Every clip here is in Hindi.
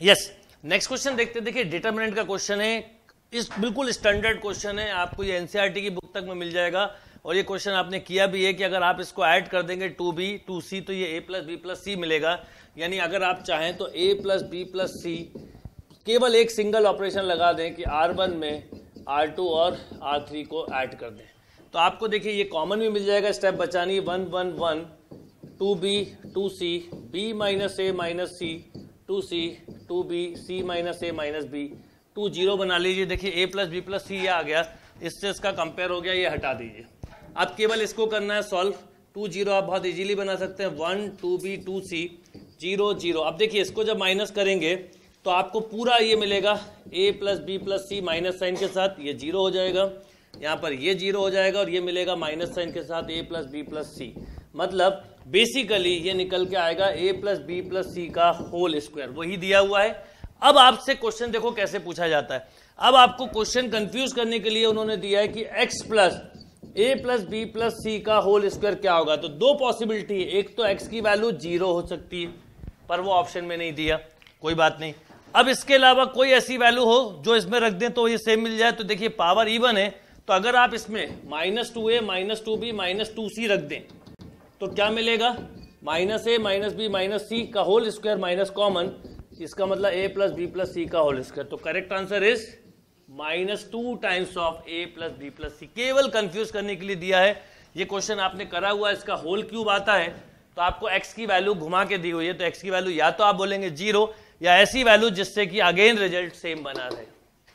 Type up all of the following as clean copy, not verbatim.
यस, नेक्स्ट क्वेश्चन देखते हैं। देखिए डिटरमिनेंट का क्वेश्चन है, इस बिल्कुल स्टैंडर्ड क्वेश्चन है, आपको ये एनसीईआरटी की बुक तक में मिल जाएगा। और ये क्वेश्चन आपने किया भी है कि अगर आप इसको ऐड कर देंगे 2b 2c तो ये a प्लस बी प्लस सी मिलेगा। यानी अगर आप चाहें तो a plus B plus C केवल एक सिंगल ऑपरेशन लगा दें कि R1 में R2 और R3 को ऐड कर दें, तो आपको देखिए ये कॉमन भी मिल जाएगा। स्टेप बचानी 1 1 1 2b 2c b minus a minus C 2c 2b c minus a minus b 2 0 बना लीजिए। देखिए a plus B plus C ये आ गया, इससे इसका कंपेयर हो गया, ये हटा दीजिए। अब केवल इसको करना है सॉल्व। 2 0 आप बहुत इजीली बना सकते हैं, 1 2b 2c 0 0। अब देखिए इसको जब माइनस करेंगे तो आपको पूरा ये मिलेगा a plus B plus C minus sign के साथ, ये 0 हो जाएगा, यहाँ पर ये 0 हो जाएगा और ये मिलेगा माइनस साइन के साथ a प्लस बी प्लस सी। मतलब बेसिकली ये निकल के आएगा a plus B plus C का होल स्क्वायर, वही दिया हुआ है। अब आपसे क्वेश्चन देखो कैसे पूछा जाता है। अब आपको क्वेश्चन कंफ्यूज करने के लिए उन्होंने दिया है कि x plus a plus B plus C का होल स्क्वायर क्या होगा। तो दो पॉसिबिलिटी है, एक तो x की वैल्यू 0 हो सकती है, पर वो ऑप्शन में नहीं दिया, कोई बात नहीं। अब इसके अलावा कोई ऐसी वैल्यू हो जो इसमें रख दें तो ये सेम मिल जाए। तो देखिए पावर इवन है, तो अगर आप इसमें -2a minus 2b minus 2c रख दें तो क्या मिलेगा, -a minus B minus C का होल स्क्वायर माइनस कॉमन, इसका मतलब a plus B plus C का होल स्क्वायर। तो correct answer is -2 times of a plus B plus C. केवल कंफ्यूज करने के लिए दिया है। ये क्वेश्चन आपने करा हुआ है, इसका होल क्यूब आता है तो आपको x की वैल्यू घुमा के दी हुई है, तो x की वैल्यू या तो आप बोलेंगे 0 या ऐसी वैल्यू जिससे कि अगेन रिजल्ट सेम बना रहे।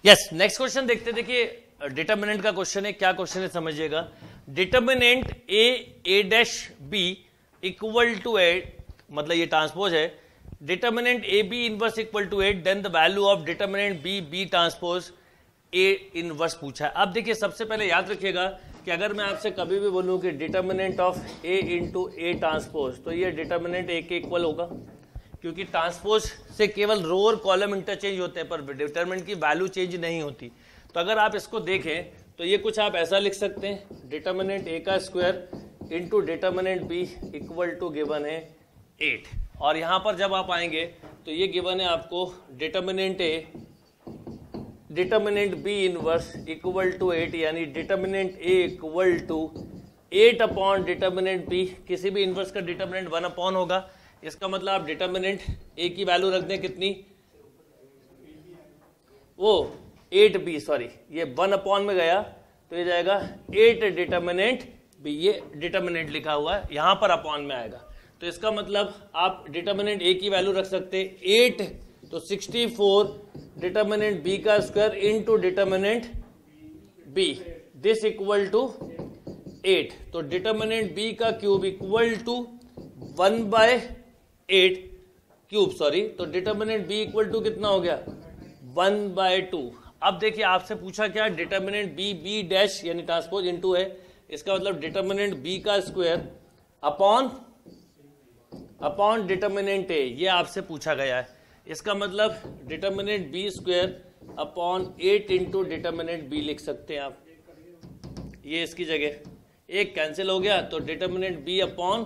यस, नेक्स्ट क्वेश्चन देखते। देखिए डिटरमिनेंट का क्वेश्चन है, क्या क्वेश्चन है समझिएगा। Determinant a dash b equal to 8, मतलब ये ट्रांसपोज है। Determinant A B inverse equal to 8, then the value of determinant B B transpose A inverse पूछा है। अब देखिए सबसे पहले याद रखिएगा कि अगर मैं आपसे कभी भी बोलूं कि determinant of A into A transpose, तो ये डिटरमिनेंट ए के इक्वल होगा, क्योंकि ट्रांसपोज से केवल रो और कॉलम इंटरचेंज होते हैं पर डिटरमिनेंट की वैल्यू चेंज नहीं होती। तो अगर आप इसको देखें तो ये कुछ आप ऐसा लिख सकते हैं, डिटरमिनेंट ए का square into determinant B equal to given है 8। और यहाँ पर जब आप आएंगे तो ये गिवन है आपको determinant A determinant B inverse equal to 8, यानी determinant A equal to 8 upon determinant B. किसी भी इनवर्स का डिटरमिनेंट 1 अपॉन होगा, इसका मतलब आप डिटरमिनेंट ए की वैल्यू रख दें कितनी, वो 8b, सॉरी ये 1 अपॉन में गया तो ये जाएगा 8 डिटरमिनेंट बी, ये डिटरमिनेंट लिखा हुआ है यहाँ पर अपॉन में आएगा। तो इसका मतलब आप डिटरमिनेंट ए की वैल्यू रख सकते 8, तो 64 डिटरमिनेंट बी का square into determinant B, this equal to 8। तो डिटरमिनेंट बी का cube equal to 1/8 cube, sorry. तो डिटरमिनेंट बी इक्वल टू कितना हो गया, 1/2। अब देखिए आपसे पूछा क्या, डिटरमिनेंट बी बी डैश यानी ट्रांसपोज इनटू है, इसका मतलब डिटरमिनेंट बी का स्क्वायर अपॉन डिटरमिनेंट ए, ये आपसे पूछा गया है। इसका मतलब determinant B square upon 8 into determinant B लिख सकते हैं आप, ये इसकी जगह एक कैंसिल हो गया, तो determinant B upon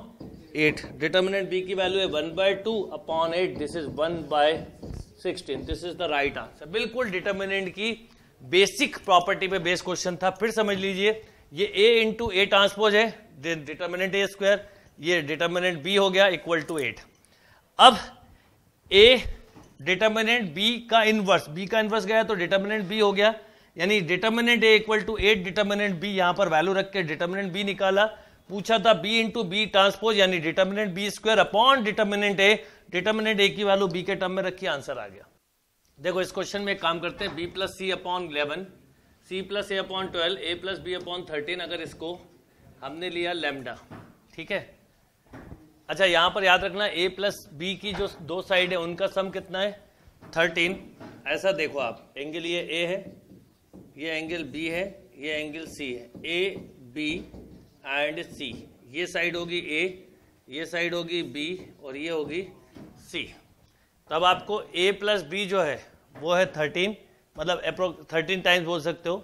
8, determinant B की वैल्यू है 1/2 upon 8, this is 1/16, this is the right answer. बिल्कुल डिटरमिनेंट की बेसिक प्रॉपर्टी पे बेस क्वेश्चन था। फिर समझ लीजिए ये a इंटू ए ट्रांसपोज है, डिटरमिनेंट ए स्क्वायर, ये डिटरमिनेंट बी हो गया इक्वल टू 8। अब a डिटरमिनेंट b का इनवर्स, b का इनवर्स गया तो डिटरमिनेंट b हो गया, यानी determinant a equal to 8 determinant b, यहां पर वैल्यू रख के डिटरमिनेंट b निकाला। पूछा था b इंटू बी ट्रांसपोज यानी determinant b square upon determinant a, determinant a की वैल्यू b के टर्म में रखी, आंसर आ गया। देखो इस क्वेश्चन में एक काम करते हैं, b plus C upon 11, c plus A upon 12, a plus B upon 13, अगर इसको हमने लिया लैम्डा, ठीक है। अच्छा यहाँ पर याद रखना a प्लस बी की जो दो साइड है उनका सम कितना है, 13। ऐसा देखो आप, एंगल ये a है, ये एंगल b है, ये एंगल c है, a b एंड c, ये साइड होगी a, ये साइड होगी b और ये होगी c। तब आपको a प्लस बी जो है वो है 13, मतलब अप्रोक्स 13 टाइम्स बोल सकते हो,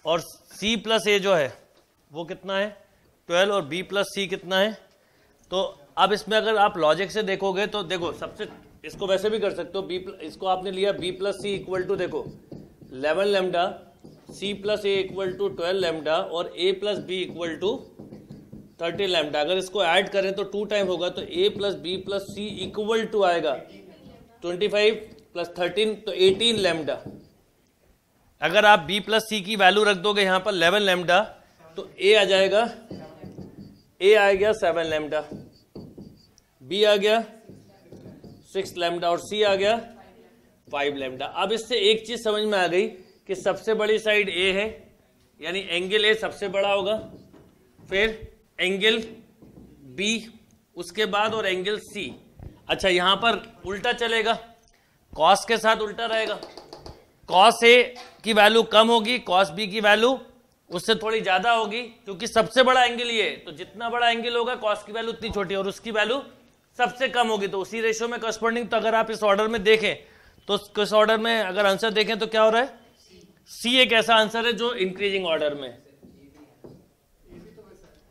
और c प्लस a जो है वो कितना है 12, और b प्लस c कितना है। तो अब इसमें अगर आप लॉजिक से देखोगे तो देखो सबसे इसको वैसे भी कर सकते हो, इसको आपने लिया b plus C equal to, देखो 11 lambda, c plus A equal to 12 lambda और a plus B equal to 30 lambda. अगर इसको ऐड करें तो 2 टाइम होगा, तो a plus B plus C equal टू आएगा 25 प्लस 13 तो 18 लैम्डा। अगर आप b प्लस सी की वैल्यू रख दोगे यहाँ पर 11 लैम्डा तो a आ जाएगा, a आ गया 7 लैम्डा, b आ गया 6 लैम्डा और c आ गया 5 लैम्डा। अब इससे एक चीज समझ में आ गई कि सबसे बड़ी साइड a है, यानी एंगल a सबसे बड़ा होगा, फिर एंगल b, उसके बाद और एंगल c। अच्छा यहां पर उल्टा चलेगा, cos के साथ उल्टा रहेगा, cos a की वैल्यू कम होगी, cos b की वैल्यू उससे थोड़ी ज्यादा होगी, क्योंकि सबसे बड़ा एंगल ये है, तो जितना बड़ा एंगल होगा cos की वैल्यू उतनी छोटी और उसकी वैल्यू सबसे कम होगी, तो उसी रेशियो में करस्पॉन्डिंग। तो अगर आप इस ऑर्डर में देखें तो इस ऑर्डर में अगर आंसर देखें तो क्या हो रहा है, सी एक ऐसा आंसर है जो इंक्रीजिंग ऑर्डर में,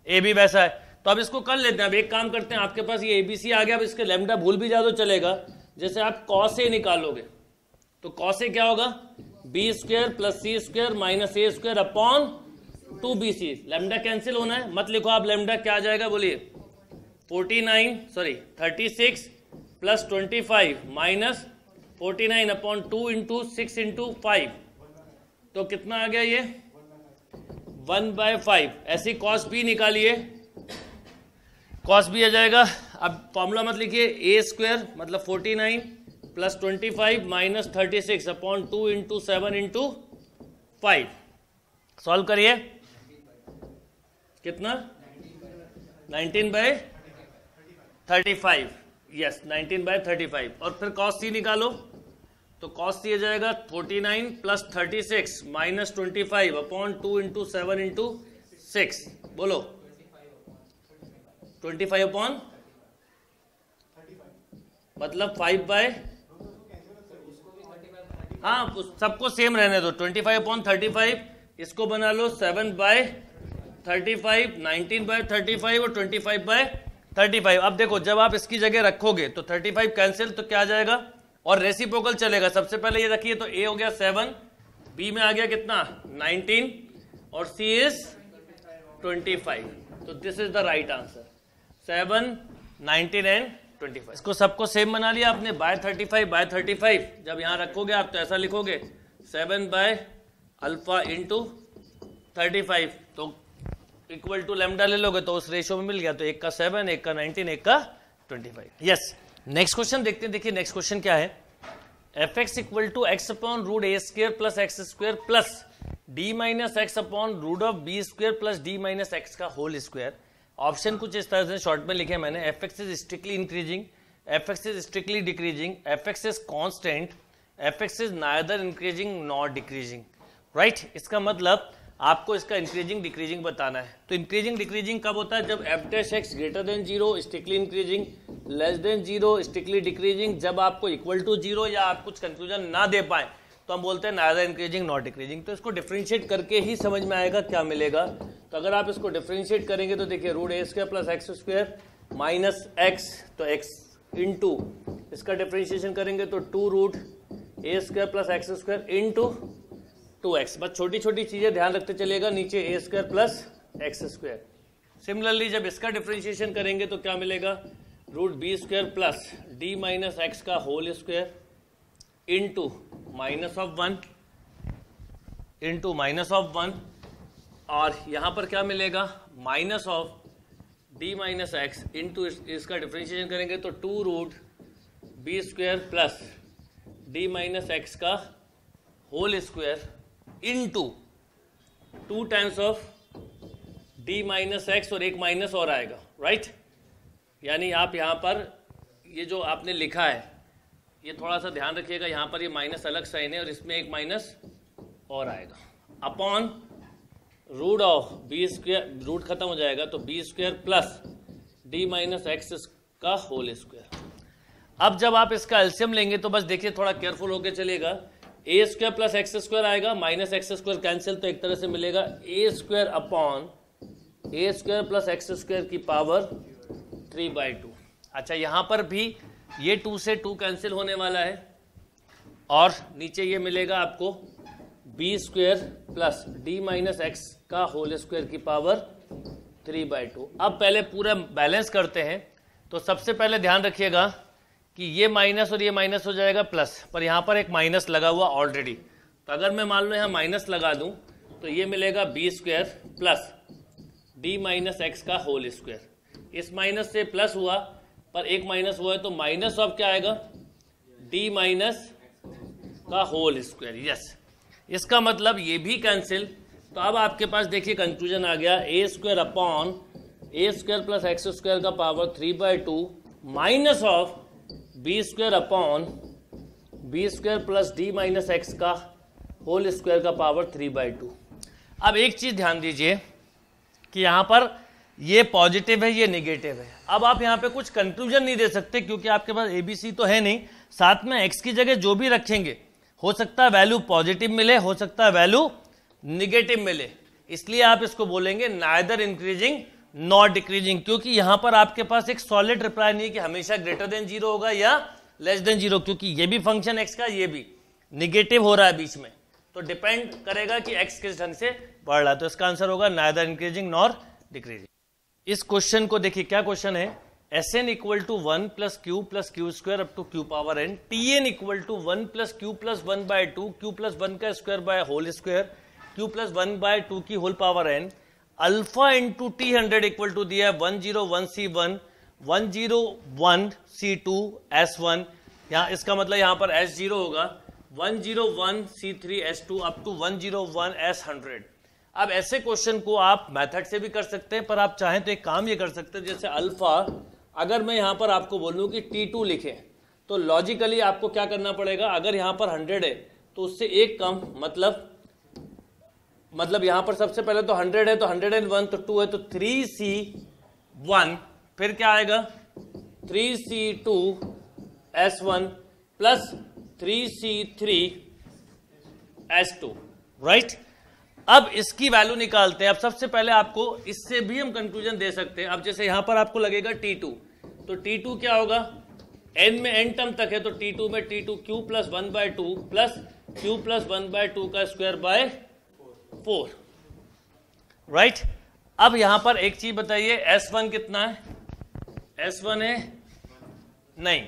ए भी वैसा है। तो अब इसको कर लेते हैं। अब एक काम करते हैं, आपके पास ये एबीसी आ गया, अब इसके लैम्डा भूल भी जाओ तो चलेगा। जैसे आप कॉस ए निकालोगे तो कॉस ए क्या होगा, B square plus C square minus A square upon 2bc। Lambda cancel होना है, मत लिखो आप लैम्डा, क्या आ जाएगा बोलिए, 36 plus 25 minus 49 upon 2 into 6 into 5, तो कितना आ गया ये 1/5। ऐसी कॉस बी निकालिए, कॉस बी आ जाएगा। अब फॉर्मूला मत लिखिए, ए स्क्वायर मतलब 49 plus 25 minus 36 upon 2 into 7 into 5। Solve करिए, कितना 19/35, यस 19/35। और फिर कॉस सी निकालो, तो कॉस सी आ जाएगा 49 plus 36 minus 25 upon 2 into 7 into 6, बोलो 25 अपॉन मतलब 5/, हाँ सबको सेम रहने दो, 25 अपॉन 35, इसको बना लो 7/35, 19/35 और 25/35। अब देखो जब आप इसकी जगह रखोगे तो 35 कैंसिल, तो क्या आ जाएगा, और रेसिप्रोकल चलेगा। सबसे पहले ये रखिए, तो ए हो गया 7, बी में आ गया कितना 19 और सी इज 25। तो this is the right answer, 7, 19 and 25। इसको सबको सेम बना लिया आपने, बाय 35 जब यहां रखोगे आप तो ऐसा लिखोगे 7/अल्फा इंटू 35, तो इक्वल टू लैम्डा ले लोगे तो उस रेशियो में मिल गया, तो एक का 7, एक का 19, एक का 25। यस, नेक्स्ट क्वेश्चन देखते हैं। देखिए नेक्स्ट क्वेश्चन क्या है, F X equal to X upon root A square plus X square plus D minus X upon root of B square plus D minus X का होल स्क्वायर। ऑप्शन कुछ इस तरह से शॉर्ट में लिखे मैंने, F X is strictly increasing, F X is strictly decreasing, F X is constant, F X is neither increasing not decreasing. Right, इसका मतलब आपको इसका इंक्रीजिंग डिक्रीजिंग बताना है। तो इंक्रीजिंग डिक्रीजिंग कब होता है, जब F dash x greater than 0 strictly increasing, less than 0 strictly decreasing. जब आपको इक्वल टू 0 या आप कुछ कंक्लूजन ना दे पाए तो हम बोलते हैं नाइदर इंक्रीजिंग नॉट डिक्रीजिंग। तो इसको डिफरेंशिएट करके ही समझ में आएगा क्या मिलेगा। तो अगर आप इसको डिफरेंशिएट करेंगे तो देखिए root A square plus X square minus X, तो एक्स इंटू इसका डिफरेंशिएशन करेंगे तो 2 root A square plus X square into 2x। बस छोटी छोटी चीजें ध्यान रखते चलिएगा, नीचे A square plus X square. Similarly जब इसका डिफरेंशिएशन करेंगे तो क्या मिलेगा, root B square plus D minus X का whole square into minus of 1 into minus of 1, और यहां पर क्या मिलेगा, minus of D minus X into इसका डिफरेंशिएशन करेंगे तो 2 root B square plus D minus X का whole square into 2 times of D minus X और एक माइनस और आएगा। राइट, यानी आप यहाँ पर ये जो आपने लिखा है ये थोड़ा सा ध्यान रखिएगा, यहाँ पर ये माइनस अलग साइन है और इसमें एक माइनस और आएगा, upon root of B square, root खत्म हो जाएगा तो B square plus D minus X का होल स्क्वायर। अब जब आप इसका एलसीएम लेंगे तो बस देखिए थोड़ा केयरफुल होकर चलिएगा, ए स्क्वायर प्लस एक्स स्क्वायर आएगा, माइनस एक्स स्क्वायर कैंसिल, तो एक तरह से मिलेगा ए square upon A square plus X square की पावर 3/2। अच्छा, यहाँ पर भी ये 2 से 2 कैंसिल होने वाला है और नीचे ये मिलेगा आपको B square plus D minus X का होल स्क्वायर की पावर 3/2। अब पहले पूरा बैलेंस करते हैं। तो सबसे पहले ध्यान रखिएगा कि ये माइनस और ये माइनस हो जाएगा प्लस, पर यहाँ पर एक माइनस लगा हुआ ऑलरेडी। तो अगर मैं मान लो यहाँ माइनस लगा दूं तो ये मिलेगा B square plus D minus X का होल स्क्वायर। इस माइनस से प्लस हुआ पर एक माइनस हुआ है तो माइनस ऑफ क्या आएगा, डी माइनस का होल स्क्वायर। यस, इसका मतलब ये भी कैंसिल। तो अब आपके पास देखिए कंक्लूजन आ गया, A square upon A square plus X square का power 3/2 minus of B square upon B square plus D minus X का होल स्क्वायर का पावर 3/2। अब एक चीज ध्यान दीजिए कि यहाँ पर ये पॉजिटिव है, ये नेगेटिव है। अब आप यहाँ पे कुछ कंक्लूजन नहीं दे सकते क्योंकि आपके पास एबीसी तो है नहीं। साथ में एक्स की जगह जो भी रखेंगे हो सकता है वैल्यू पॉजिटिव मिले, हो सकता है वैल्यू निगेटिव मिले। इसलिए आप इसको बोलेंगे नाइदर इंक्रीजिंग नॉट डिक्रीजिंग, क्योंकि यहां पर आपके पास एक सॉलिड रिप्लाई नहीं है कि हमेशा ग्रेटर देन 0 होगा या लेस देन 0, क्योंकि ये भी फंक्शन एक्स का ये भी निगेटिव हो रहा है बीच में। तो डिपेंड करेगा कि एक्स किस ढंग से बढ़ रहा है। तो इसका आंसर होगा नाइदर इंक्रीजिंग नॉर डिक्रीजिंग। इस क्वेश्चन को देखिए, क्या क्वेश्चन है, Sn equal to 1 plus Q square up to Q power n, Tn equal to 1 plus Q plus 1/2 Q plus 1 का square by whole square Q plus 1/2 की whole power n, alpha into T100 equal to दिया है 101C1 101C2 S1। यहाँ इसका मतलब यहाँ पर S0 होगा 101C3 S2 up to 101 S100। अब ऐसे क्वेश्चन को आप मेथड से भी कर सकते हैं, पर आप चाहें तो एक काम ये कर सकते हैं, जैसे अल्फा अगर मैं यहां पर आपको बोलूं कि T2 लिखें तो लॉजिकली आपको क्या करना पड़ेगा, अगर यहां पर 100 है तो उससे एक कम, मतलब यहां पर सबसे पहले तो 100 है तो 101 तो 2 है तो 3C1, फिर क्या आएगा 3C2 S1 plus 3C3 S2, right. अब इसकी वैल्यू निकालते हैं। अब सबसे पहले आपको इससे भी हम कंक्लूजन दे सकते हैं। अब जैसे यहां पर आपको लगेगा T2, तो T2 क्या होगा, n में n टर्म तक है तो T2 में T2 Q plus 1/2 plus Q plus 1/2 का स्क्वायर बाय 4, राइट। अब यहां पर एक चीज बताइए, S1 कितना है, S1 है नहीं,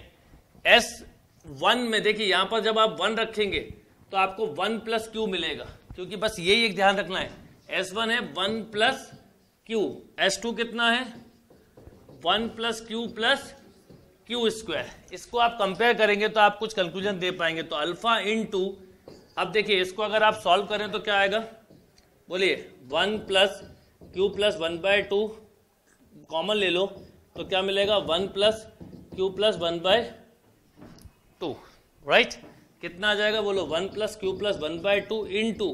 S1 में देखिए यहां पर जब आप 1 रखेंगे तो आपको 1 प्लस क्यू मिलेगा, क्योंकि बस यही एक ध्यान रखना है, S1 है 1 प्लस क्यू, S2 कितना है 1 प्लस क्यू स्क्वायर। इसको आप कंपेयर करेंगे तो आप कुछ कंक्लूजन दे पाएंगे। तो अल्फा इंटू, अब देखिए इसको अगर आप सॉल्व करें तो क्या आएगा, बोलिए 1 प्लस क्यू प्लस 1/2 कॉमन ले लो तो क्या मिलेगा 1 प्लस क्यू प्लस 1/2, राइट। कितना आ जाएगा बोलो, 1 plus Q plus 1/2 into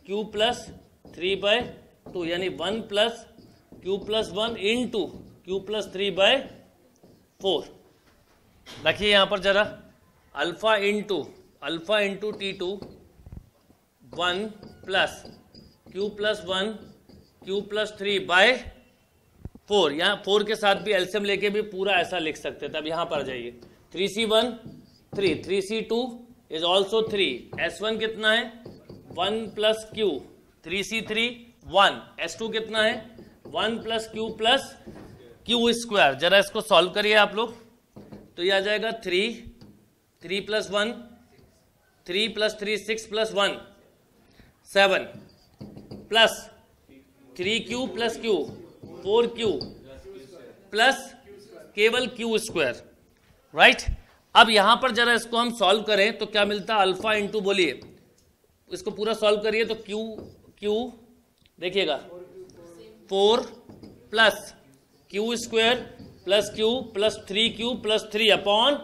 Q plus 3/2, यानी 1 plus Q plus 1 into Q plus 3/4। देखिए यहां पर जरा, alpha into T2 1 plus Q plus 1 Q plus 3/4, यहाँ 4 के साथ भी एलसीएम लेके भी पूरा ऐसा लिख सकते थे। अब यहां पर जाइए, 3C1 3, 3C2 is also 3, S1 कितना है 1 प्लस क्यू, 3C3 1, S2 कितना है 1 प्लस क्यू स्क्वायर। जरा इसको सॉल्व करिए आप लोग, तो ये आ जाएगा 3 plus 1, 3 plus 3 6 plus 1 7 plus 3Q plus Q 4Q plus केवल Q स्क्वायर, राइट। अब यहां पर जरा इसको हम सॉल्व करें तो क्या मिलता है, अल्फा इंटू, बोलिए इसको पूरा सॉल्व करिए तो क्यू देखिएगा 4 plus Q square plus Q plus 3Q plus 3 upon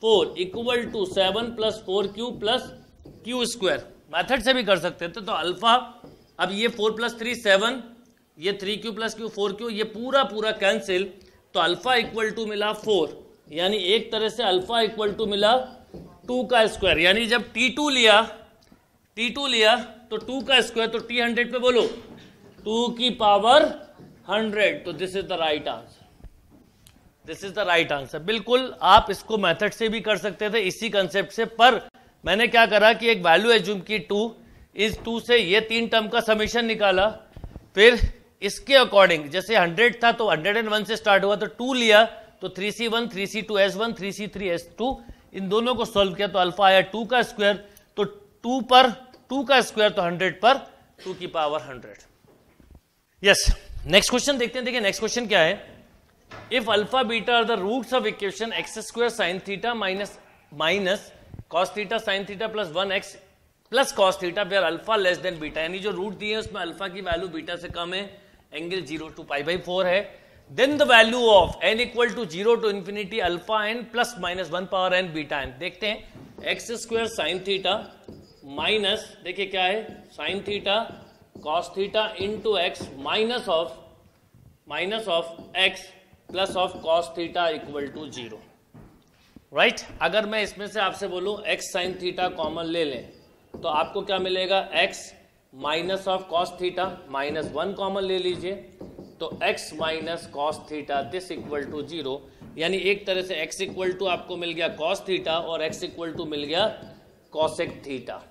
4 equal to 7 plus 4Q plus Q square. Method से भी कर सकते थे। तो अल्फा, अब ये 4 प्लस 3 7, ये 3Q प्लस Q 4Q, ये पूरा कैंसिल, तो अल्फा इक्वल टू मिला 4, यानी एक तरह से अल्फा इक्वल टू मिला 2 का स्क्वायर। यानी जब T2 लिया तो 2 का स्क्वायर, तो T100 पे बोलो 2 की पावर 100, तो this is the right answer. This is the right answer. बिल्कुल आप इसको मेथड से भी कर सकते थे, इसी कंसेप्ट से, पर मैंने क्या करा कि एक वैल्यू एज्यूम की 2, इस 2 से ये 3 टर्म का समेशन निकाला, फिर इसके अकॉर्डिंग जैसे 100 था तो 101 से स्टार्ट हुआ तो 2 लिया, तो 3c1 3c2s1 3c3s2, इन दोनों को सॉल्व किया तो अल्फा आया 2 का स्क्वायर, तो 2 पर 2 का स्क्वायर तो 100 पर 2 की पावर 100। यस, नेक्स्ट क्वेश्चन देखते हैं। देखिए नेक्स्ट क्वेश्चन क्या है, if alpha beta are the roots of equation X square sine theta minus cos theta sine theta plus 1x plus cos theta where alpha less than beta, यानी जो रूट दिए हैं उसमें अल्फा की वैल्यू बीटा से कम है, एंगल 0 to π/4 है, then the value of n equal to 0 to infinity alpha n plus minus 1 power n beta n। देखते हैं X square sine theta minus, देखिए क्या है, sine theta cos theta into X minus of X plus of cos theta equal to 0, right. अगर मैं इसमें से आपसे बोलूं एक्स साइन थीटा कॉमन ले लें तो आपको क्या मिलेगा, X minus of cos theta minus 1 common ले लीजिए तो x minus cos theta this equal to 0, यानी एक तरह से x इक्वल टू आपको मिल गया कॉस थीटा और x इक्वल टू मिल गया कॉसेक थीटा।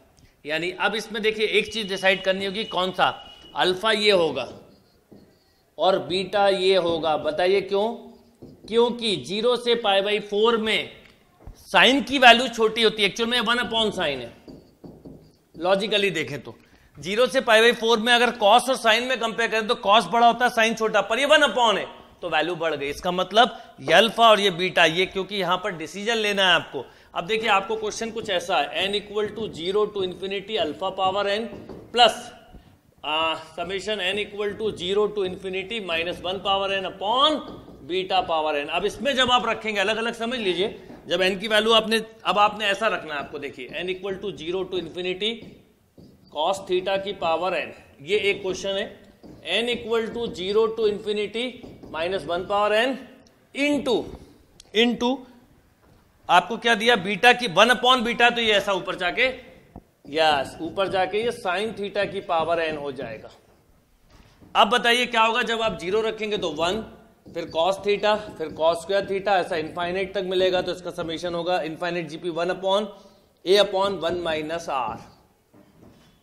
यानी अब इसमें देखिए एक चीज डिसाइड करनी होगी, कौन सा, अल्फा ये होगा और बीटा ये होगा। बताइए क्यों? क्योंकि 0 से π/4 में साइन की वैल्यू छोटी होती है, एक्चुअल में 1 साइन है, लॉजिकली देखें तो 0 से π/4 में अगर कॉस और साइन में कंपेयर करें तो कॉस बड़ा होता है साइन छोटा, पर ये 1 है तो वैल्यू बढ़ गई। इसका मतलब ये अल्फा और ये बीटा, ये क्योंकि यहां पर डिसीजन लेना है आपको। अब देखिए आपको क्वेश्चन कुछ ऐसा है, n equal to 0 to infinity alpha power n plus summation n equal to 0 to infinity minus 1 power n upon beta power n। अब इसमें जब आप रखेंगे, अलग अलग समझ लीजिए, जब n की वैल्यू आपने ऐसा रखना है, आपको देखिए n equal to 0 to infinity cos theta की पावर n, ये एक क्वेश्चन है, n equal to 0 to infinity minus 1 power n into आपको क्या दिया, बीटा की 1 बीटा, तो ये ऐसा ऊपर जाके, यस ऊपर जाके ये साइन थीटा की पावर n हो जाएगा। अब बताइए क्या होगा जब आप 0 रखेंगे तो 1, फिर कॉस थीटा, फिर कॉस स्क्वायर थीटा, ऐसा इनफाइनाइट तक मिलेगा, तो इसका समेशन होगा infinite GP 1/a/1 minus r,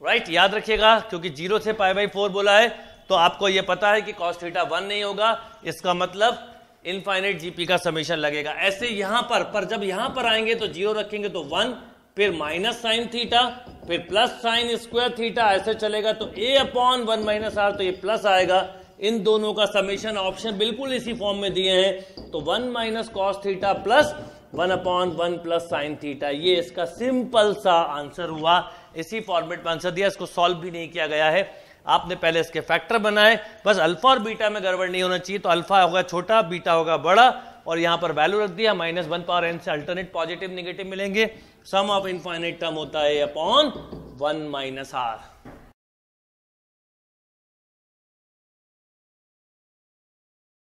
right. याद रखिएगा क्योंकि 0 से π/4 बोला है तो आपको यह पता है कि cos थीटा 1 नहीं होगा, इसका मतलब इनफाइनाइट जीपी का समेशन लगेगा। ऐसे यहां पर जब यहां पर आएंगे तो 0 रखेंगे तो 1, फिर माइनस साइन थीटा, फिर प्लस साइन स्क्वायर थीटा, ऐसे चलेगा तो a/1 माइनस r, तो ये प्लस आएगा। इन दोनों का समेशन ऑप्शन बिल्कुल इसी फॉर्म में दिए हैं, तो 1 minus cos theta plus 1/1 plus sine theta, ये इसका सिंपल सा आंसर हुआ। इसी फॉर्मेट में आंसर दिया, इसको सॉल्व भी नहीं किया गया है, आपने पहले इसके फैक्टर बनाए। बस अल्फा और बीटा में गड़बड़ नहीं होना चाहिए, तो अल्फा होगा छोटा, बीटा होगा बड़ा, और यहां पर वैल्यू रख दिया माइनस 1 पावर n से अल्टरनेट पॉजिटिव नेगेटिव मिलेंगे। सम ऑफ इनफाइनाइट टर्म होता है अपॉन 1 माइनस r।